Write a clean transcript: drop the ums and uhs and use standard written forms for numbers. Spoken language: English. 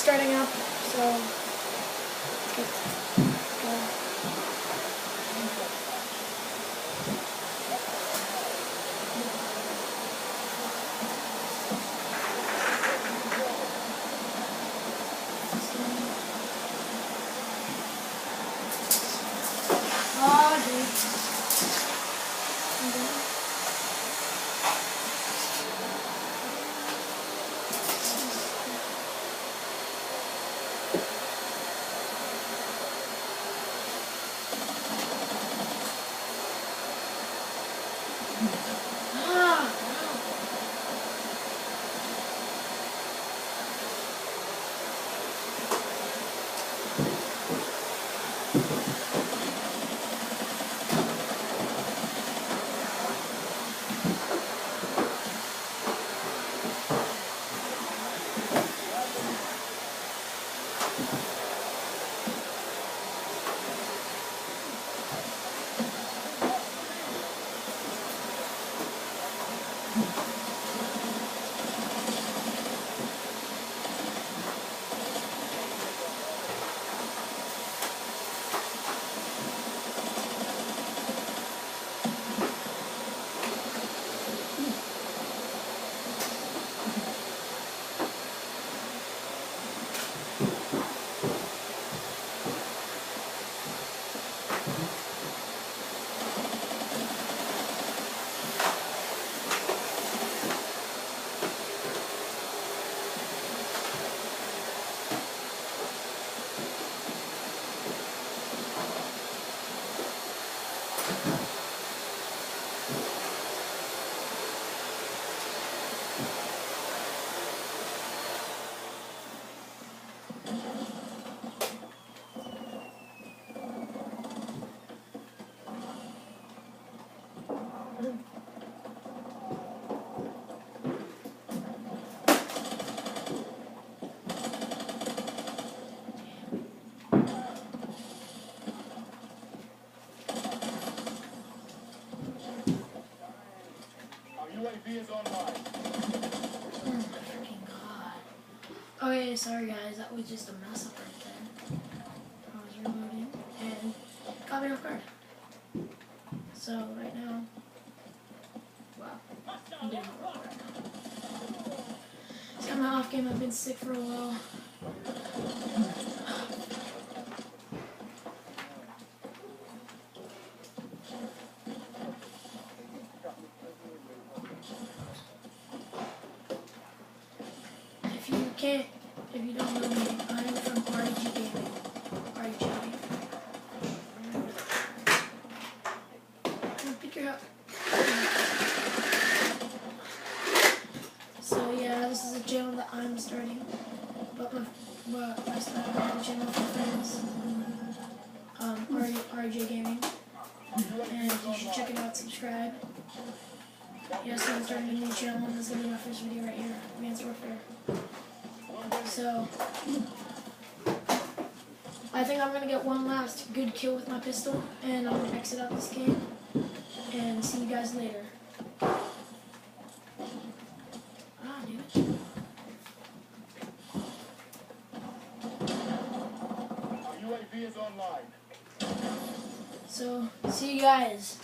starting up, so let's go. Oh, dude. UAV is online. Oh my freaking god. Okay, sorry guys, that was just a mess up right there. I was reloading and caught me off guard. So right now, wow, I'm doing it right now. It's got my off game. I've been sick for a while. If you don't know me, I'm from RG Gaming. RG Gaming. Pick your up. So yeah, this is a channel that I'm starting. But I started a channel for friends. RJ Gaming. And you should check it out, subscribe. Yeah, so I'm starting a new channel, and this is going to be my first video right here, Advanced Warfare. So, I think I'm going to get one last good kill with my pistol, and I'm going to exit out this game, and see you guys later. Ah, damn it. UAV is online. So, see you guys.